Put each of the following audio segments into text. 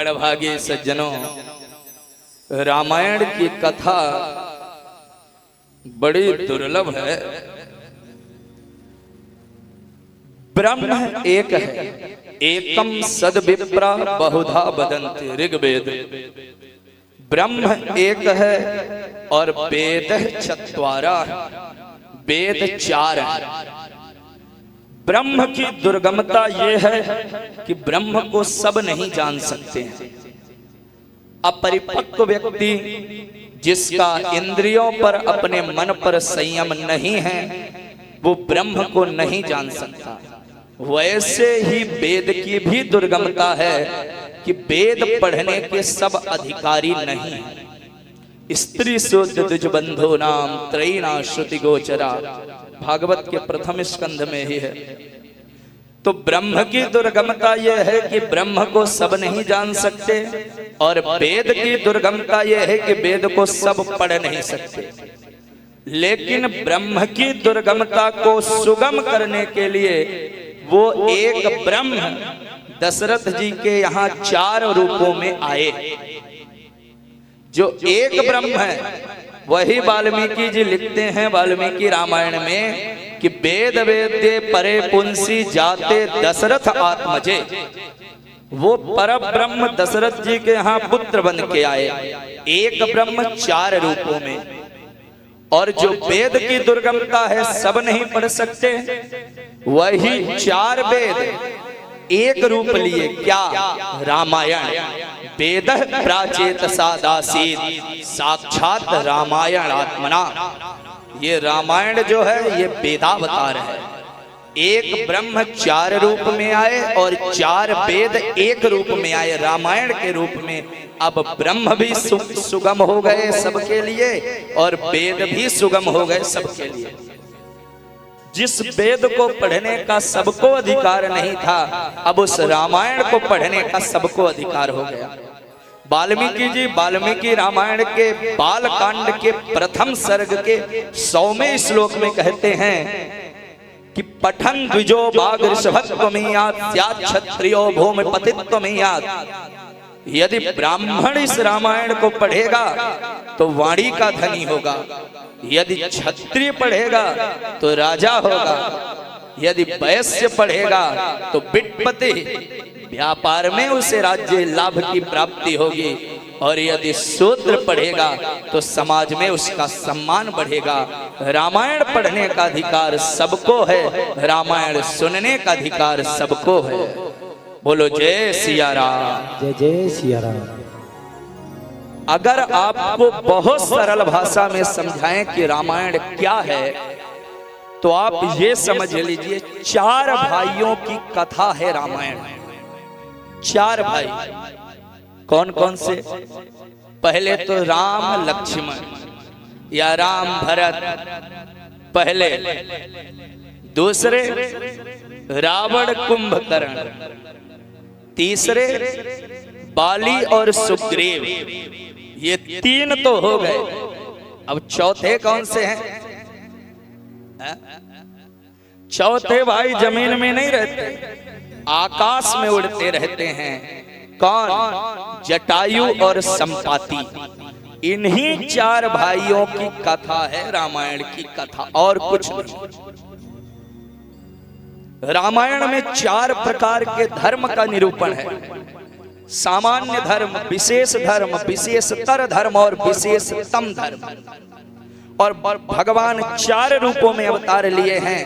भागे सज्जनों, रामायण की कथा बड़ी दुर्लभ है। ब्रह्म एक है, एकम सद विप्रा बहुधा वदन्ति ऋग्वेद। ब्रह्म एक है और वेद चत्वारा, वेद चार है। ब्रह्म की दुर्गमता यह है कि ब्रह्म को सब नहीं जान सकते हैं। अपरिपक्व व्यक्ति जिसका इंद्रियों पर अपने मन पर संयम नहीं है वो ब्रह्म को नहीं जान सकता। वैसे ही वेद की भी दुर्गमता है कि वेद पढ़ने के सब अधिकारी नहीं है। स्त्री शूद्र द्विजबंधो नाम त्रयीणा श्रुति गोचरा, भागवत के प्रथम स्कंध में ही है। तो ब्रह्म की दुर्गमता यह है कि ब्रह्म को सब नहीं जान सकते, और वेद की दुर्गमता यह है कि वेद को सब पढ़ नहीं सकते। लेकिन ब्रह्म की दुर्गमता को सुगम करने के लिए वो एक ब्रह्म दशरथ जी के यहाँ चार रूपों में आए। जो एक ब्रह्म है वही वाल्मीकि जी लिखते हैं वाल्मीकि रामायण में कि वेद वेद्य परे पुंसी जाते दशरथ आत्मजे। वो पर ब्रह्म दशरथ जी के यहाँ पुत्र बन के आए, एक ब्रह्म चार रूपों में। और जो वेद की दुर्गमता है सब नहीं पढ़ सकते, वही चार वेद एक रूप लिए। क्या? रामायण। वेद प्राचेत सादासीत, साक्षात रामायण आत्मना। ये रामायण जो है ये वेदावतार है। एक ब्रह्म चार रूप में आए और चार वेद एक रूप में आए रामायण के रूप में। अब ब्रह्म भी सुगम हो गए सबके लिए और वेद भी सुगम हो गए सबके लिए। जिस वेद को पढ़ने का सबको अधिकार नहीं था, अब उस रामायण को पढ़ने का सबको अधिकार हो गया। वाल्मीकि जी वाल्मीकि रामायण के बाल कांड के प्रथम सर्ग के 100वें श्लोक में कहते हैं कि पठन द्विजो बाघ ऋषभत्वमीयात् स्यात् क्षत्रियो भूमिपतित्वमीयात्। यदि ब्राह्मण इस रामायण को पढ़ेगा तो वाणी का धनी होगा, यदि क्षत्रिय पढ़ेगा तो राजा होगा, यदि वैश्य पढ़ेगा तो बिटपति, व्यापार में उसे राज्य लाभ की प्राप्ति होगी, और यदि शूद्र पढ़ेगा तो समाज में उसका सम्मान बढ़ेगा। रामायण पढ़ने का अधिकार सबको है, रामायण सुनने का अधिकार सबको है। बोलो जय सिया राम। जय जय सिया राम। अगर आपको बहुत सरल भाषा में समझाएं कि रामायण क्या है तो आप ये समझ लीजिए, चार भाइयों की कथा है रामायण। चार भाई कौन कौन से? पहले तो राम लक्ष्मण या राम भरत पहले, दूसरे रावण कुंभकर्ण, तीसरे बाली और सुग्रीव। ये तीन तो हो गए। अब चौथे कौन से हैं? चौथे भाई जमीन में नहीं रहते, आकाश में उड़ते रहते हैं। कौन? जटायु और संपाति। इन्हीं चार भाइयों की कथा है रामायण की कथा, और कुछ नहीं। रामायण में चार प्रकार के धर्म का निरूपण है। सामान्य धर्म, विशेष धर्म, विशेषतर धर्म और विशेषतम धर्म। और भगवान चार रूपों में अवतार लिए हैं।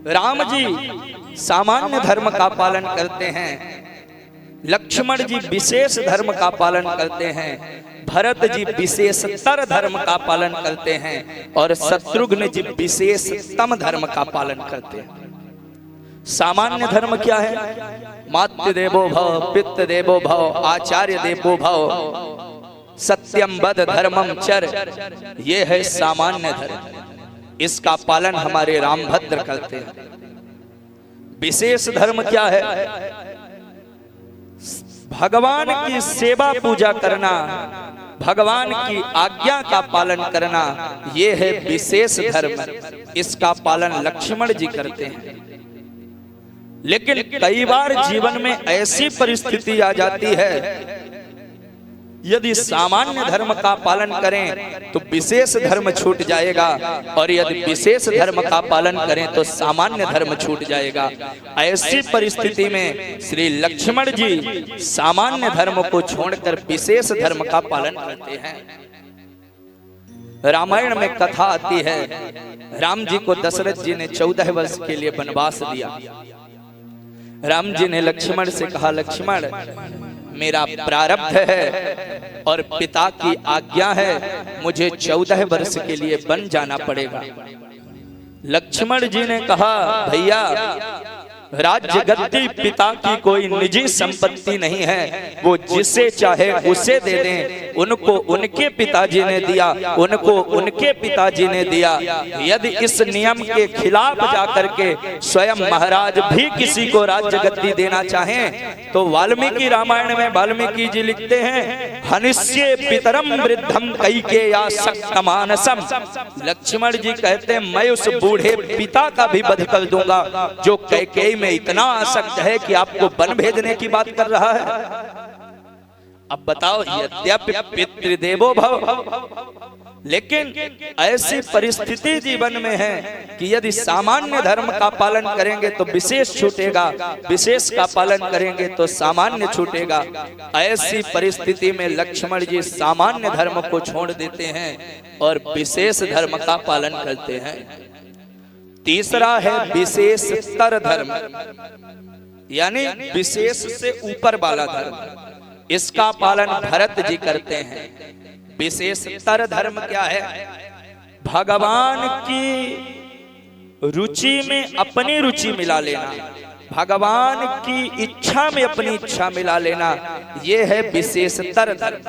राम जी सामान्य धर्म का पालन करते हैं, लक्ष्मण जी विशेष धर्म का पालन करते हैं, भरत जी विशेषतर धर्म का पालन करते हैं, और शत्रुघ्न जी विशेषतम धर्म का पालन करते हैं। सामान्य धर्म क्या है? मातृ देवो भव, पितृ देवो भव, आचार्य देवो भव, सत्यम वद धर्मम चर। ये है सामान्य धर्म, इसका पालन हमारे रामभद्र करते हैं। विशेष धर्म क्या है? भगवान की सेवा पूजा करना, भगवान की आज्ञा का पालन करना, ये है विशेष धर्म। इसका पालन लक्ष्मण जी करते हैं। लेकिन कई बार जीवन में ऐसी परिस्थिति आ जाती है, यदि सामान्य धर्म का पालन करें तो विशेष धर्म छूट जाएगा, और यदि विशेष धर्म का पालन करें तो सामान्य धर्म छूट जाएगा। ऐसी परिस्थिति में श्री लक्ष्मण जी सामान्य धर्म को छोड़कर विशेष धर्म का पालन करते हैं। रामायण में कथा आती है, राम जी को दशरथ जी ने 14 वर्ष के लिए वनवास दिया। राम जी ने लक्ष्मण से कहा, लक्ष्मण मेरा प्रारब्ध है और पिता की आज्ञा है, मुझे 14 वर्ष के लिए वन जाना पड़ेगा। लक्ष्मण जी ने कहा, भैया राज्य गद्दी पिता की कोई निजी संपत्ति नहीं है, वो जिसे चाहे उसे दे दें। उनको उनके पिताजी ने दिया, उनको उनके पिताजी ने दिया। यदि इस नियम के खिलाफ जाकर के स्वयं महाराज भी किसी को राज्य गद्दी देना चाहें तो वाल्मीकि रामायण में वाल्मीकि जी लिखते हैं, हनिष्ये पितरम वृद्धम कैकेय्या शक्तमानसम। लक्ष्मण जी कहते हैं, मैं उस बूढ़े पिता का भी वध कर दूंगा जो कैकेयी में इतना आसक्त है कि आपको वन भेजने की बात कर रहा है। अब बताओ, यद्यपि पितृदेवो भव, लेकिन ऐसी परिस्थिति जीवन में है कि यदि सामान्य धर्म का पालन करेंगे तो विशेष छूटेगा, विशेष का पालन करेंगे तो सामान्य छूटेगा। ऐसी परिस्थिति में लक्ष्मण जी सामान्य धर्म को छोड़ देते हैं और विशेष धर्म का पालन करते हैं। तीसरा है विशेषतर धर्म, यानी विशेष से ऊपर वाला धर्म। इसका पालन भरत जी करते हैं। विशेषतर धर्म क्या है? भगवान की रुचि में अपनी रुचि मिला लेना, भगवान की इच्छा में अपनी इच्छा मिला लेना, यह है विशेषतर धर्म।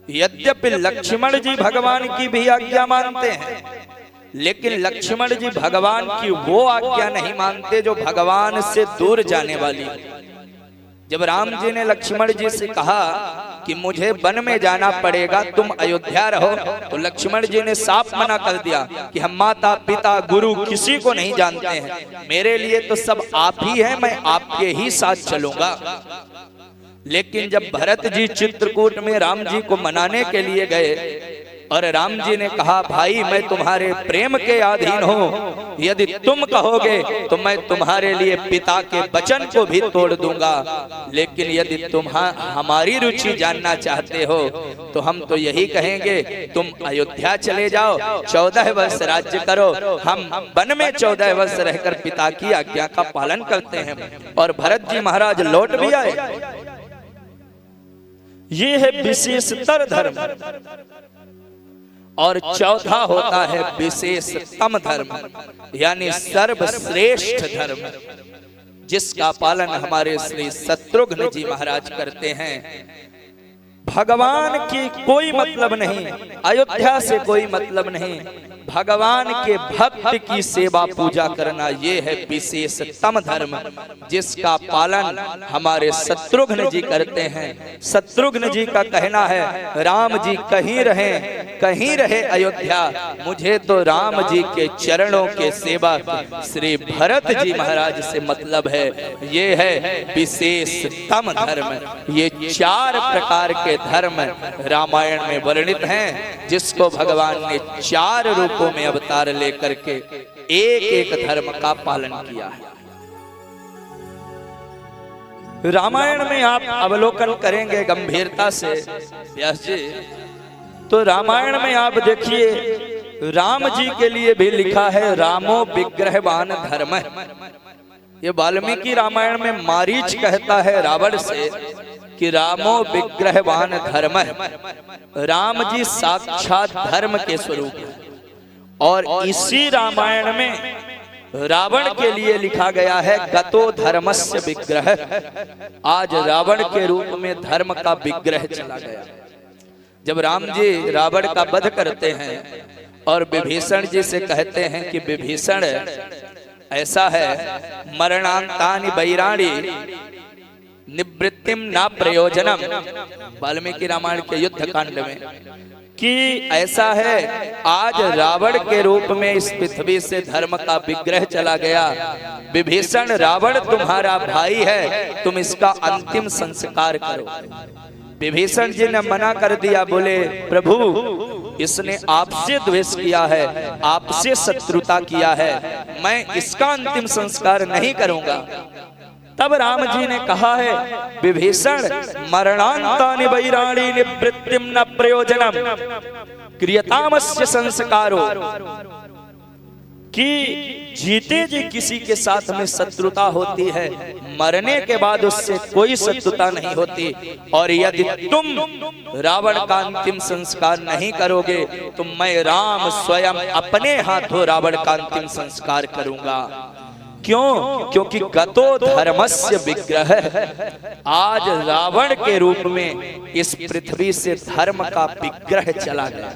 यद्यपि लक्ष्मण जी भगवान की भी आज्ञा मानते हैं, लेकिन लक्ष्मण जी भगवान की वो आज्ञा नहीं मानते जो भगवान से दूर जाने वाली। जब राम जी ने लक्ष्मण जी से कहा कि मुझे वन में जाना पड़ेगा, तुम अयोध्या रहो, तो लक्ष्मण जी ने साफ मना कर दिया कि हम माता पिता गुरु किसी को नहीं जानते हैं, मेरे लिए तो सब आप ही हैं, मैं आपके ही साथ चलूंगा। लेकिन जब भरत जी चित्रकूट में राम जी को मनाने के लिए गए और राम जी ने कहा, भाई मैं तुम्हारे प्रेम के अधीन हूँ, यदि तुम कहोगे तो मैं तुम्हारे लिए पिता के वचन को भी तोड़ दूंगा, लेकिन यदि तुम हमारी रुचि जानना चाहते हो तो हम तो यही कहेंगे, तुम अयोध्या चले जाओ, 14 वर्ष राज्य करो, हम वन में 14 वर्ष रहकर पिता की आज्ञा का पालन करते हैं। और भरत जी महाराज लौट भी आए। ये है विशेषतर धर्म। और चौथा होता है विशेषतम धर्म, यानी सर्वश्रेष्ठ धर्म, जिसका पालन हमारे श्री शत्रुघ्न जी महाराज करते हैं। भगवान की कोई मतलब नहीं, अयोध्या से कोई मतलब नहीं, भगवान के भक्त की सेवा पूजा करना, ये है विशेषतम धर्म, जिसका पालन हमारे शत्रुघ्न जी करते हैं। शत्रुघ्न जी का कहना है, राम जी कहीं रहे अयोध्या, मुझे तो राम जी के चरणों के सेवा श्री भरत जी महाराज से मतलब है। ये है विशेषतम धर्म। ये 4 प्रकार के धर्म रामायण में वर्णित हैं, जिसको भगवान ने 4 रूपों में अवतार लेकर के एक एक धर्म का पालन किया है। रामायण में आप अवलोकन करेंगे गंभीरता से व्यास जी, तो रामायण में आप देखिए, राम जी के लिए भी लिखा है रामो विग्रहवान धर्म। ये वाल्मीकि रामायण में मारीच कहता है रावण से कि रामो विग्रहवान धर्म, राम जी साक्षात धर्म के स्वरूप है। और इसी रामायण में रावण के लिए लिखा गया है गतो धर्मस्य विग्रह। आज रावण के रूप में धर्म का विग्रह चला गया। जब राम जी रावण का वध करते हैं और विभीषण जी से कहते हैं कि विभीषण ऐसा है, मरणांतानि वैराणी, निवृत्तिम ना प्रयोजनम, वाल्मीकि रामायण के युद्ध कांड में, कि ऐसा है आज रावण के रूप में इस पृथ्वी से धर्म का विग्रह चला गया। विभीषण रावण तुम्हारा भाई है, तुम इसका अंतिम संस्कार करो। विभीषण जी ने मना कर दिया, बोले प्रभु इसने आपसे द्वेष किया है, आपसे शत्रुता किया है, मैं इसका अंतिम संस्कार नहीं करूंगा। तब राम जी ने कहा है, विभीषण मरणांतानि वैराणि निवृत्तिम न प्रयोजनम क्रियतामस्य संस्कारो, कि जीते जी किसी के साथ में शत्रुता होती है, मरने के बाद उससे कोई शत्रुता नहीं होती। और यदि तुम रावण का अंतिम संस्कार नहीं करोगे तो मैं राम स्वयं अपने हाथों रावण का अंतिम संस्कार करूंगा। क्यों? क्योंकि गतो धर्मस्य विग्रह, आज रावण के रूप में इस पृथ्वी से धर्म का विग्रह चला गया।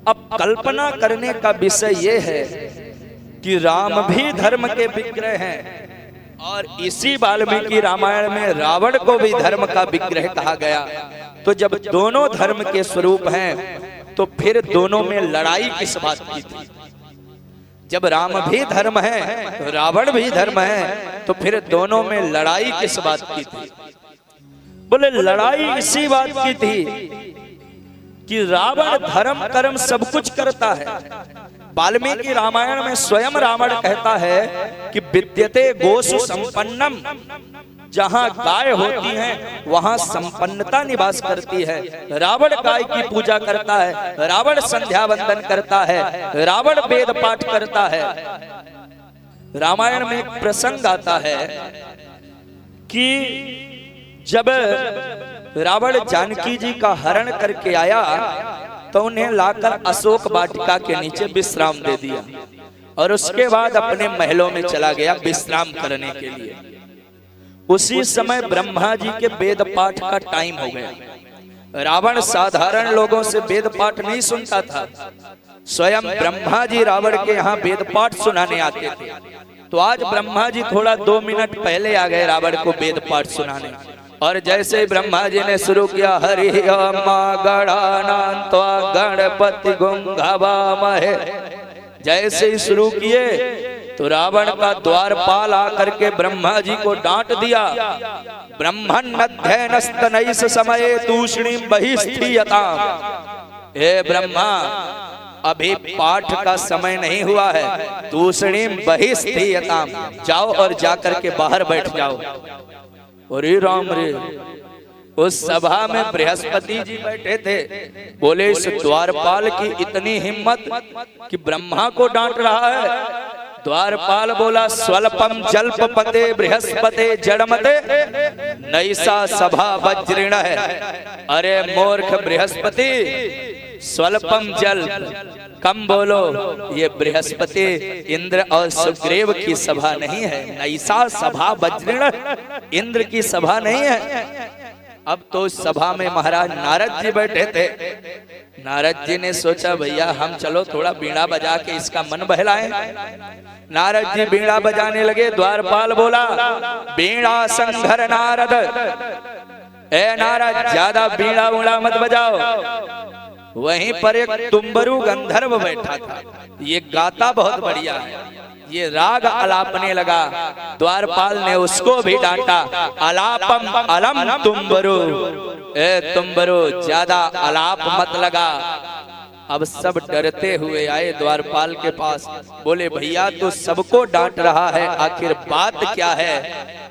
अब कल्पना करने का विषय यह है कि राम भी धर्म के विग्रह हैं और इसी वाल्मीकि रामायण में रावण को भी धर्म का विग्रह कहा गया। तो जब दोनों धर्म के स्वरूप हैं तो फिर दोनों में लड़ाई किस बात की थी? जब राम भी धर्म है तो रावण भी धर्म है, तो फिर दोनों में लड़ाई किस बात की थी? बोले लड़ाई इसी बात की थी कि रावण धर्म कर्म सब कुछ करता है। वाल्मीकि रामायण में स्वयं रावण कहता है कि विद्यते गोसु संपन्नम, जहां गाय होती हैं वहां संपन्नता निवास करती है। रावण गाय की पूजा करता है, रावण संध्या वंदन करता है, रावण वेद पाठ करता है। रामायण में एक प्रसंग आता है कि जब रावण जानकी जी का हरण करके आया तो उन्हें लाकर अशोक वाटिका के नीचे विश्राम दे दिया और उसके बाद अपने महलों में चला गया विश्राम करने के लिए। उसी समय ब्रह्मा जी के वेद पाठ का टाइम हो गया। रावण साधारण लोगों से वेद पाठ नहीं सुनता था, स्वयं ब्रह्मा जी रावण के यहाँ वेद पाठ सुनाने आते थे। तो आज ब्रह्मा जी थोड़ा 2 मिनट पहले आ गए रावण को वेद पाठ सुनाने। और जैसे ही ब्रह्मा जी ने शुरू किया, हरि गणानान्त्वा गणपति गुंघवामहे, जैसे ही शुरू किए तो रावण का द्वारपाल आकर के ब्रह्मा जी को डांट दिया। ब्रह्मण्यध्ययनस्तनैष समये तूष्णीं बहिस्थीयताम्, हे ब्रह्मा अभी पाठ का समय नहीं हुआ है, तूष्णीं बहिस्थीयताम्, जाओ और जाकर के बाहर बैठ जाओ। अरे राम रे, उस सभा में बृहस्पति जी बैठे थे। बोले इस द्वारपाल की इतनी हिम्मत कि ब्रह्मा को डांट रहा है। द्वारपाल बोला, स्वल्पम जल्पपते बृहस्पते जड़मते नैसा सभा वज्रिण है। अरे मूर्ख बृहस्पति, स्वल्पम जल कम बोलो, ये बृहस्पति इंद्र और सुग्रीव की सभा नहीं है, नैसा सभा वज्रिण, इंद्र की सभा नहीं है। अब तो सभा में महाराज नारद जी बैठे थे। नारद जी ने सोचा भैया हम चलो थोड़ा बीड़ा बजा के इसका मन बहलाएं। नारद जी बीड़ा बजाने लगे। द्वारपाल बोला, बीड़ा संघर नारद, ए नारद ज्यादा बीड़ा उड़ा मत बजाओ। वहीं पर एक तुम्बरु गंधर्व बैठा था, ये गाता बहुत बढ़िया है, ये राग अलापने लगा। द्वारपाल ने उसको भी डांटा, अलापम अलम तुम्बरु, ए तुम्बरु ज्यादा अलाप मत लगा। अब सब डरते हुए आए द्वारपाल के पास। बोले भैया तो सबको डांट रहा है, आखिर बात क्या है?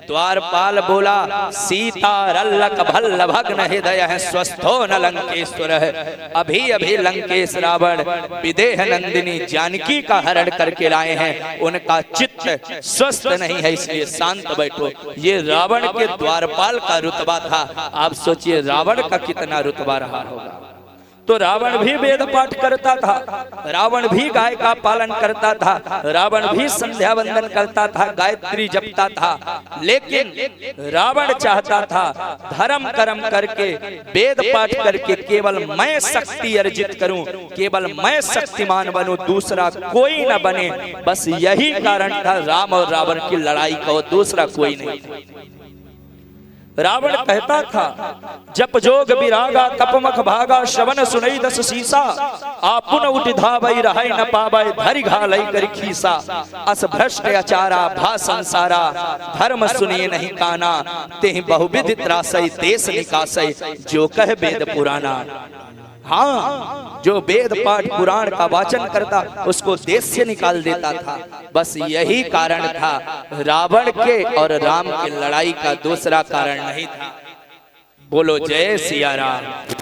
द्वारपाल बोला, सीता रल्लक भल्ल भग्न हृदय है, स्वस्थो न लंकेश्वर है। अभी अभी लंकेश रावण विदेह नंदिनी जानकी का हरण करके लाए हैं, उनका चित्त स्वस्थ नहीं है, इसलिए शांत बैठो। ये रावण के द्वारपाल का रुतबा था। आप सोचिए रावण का कितना रुतबा रहा होगा। तो रावण भी वेद पाठ करता था, रावण भी गाय का पालन करता था, रावण भी संध्या वंदन करता था, गायत्री जपता था। लेकिन रावण चाहता था धर्म कर्म करके, वेद पाठ करके केवल मैं शक्ति अर्जित करूं, केवल मैं शक्तिमान बनूं, दूसरा कोई न बने। बस यही कारण था राम और रावण की लड़ाई का, दूसरा कोई नहीं। रावण कहता था जप जोग विरागा तपमख भागा श्रवण सुनई दस सीसा आपुन उठ धावई रहै न पावै धरि घालई करि खीसा अस भ्रष्ट अचारा भा संसारा धर्म सुनिए नहीं काना तेहि बहुविध त्रासई देश निकासई जो कह वेद पुराना। हाँ, जो वेद पाठ पुराण का वाचन करता उसको देश से निकाल देता था। बस यही कारण था रावण के और राम की लड़ाई का, दूसरा कारण नहीं था। बोलो जय सिया राम।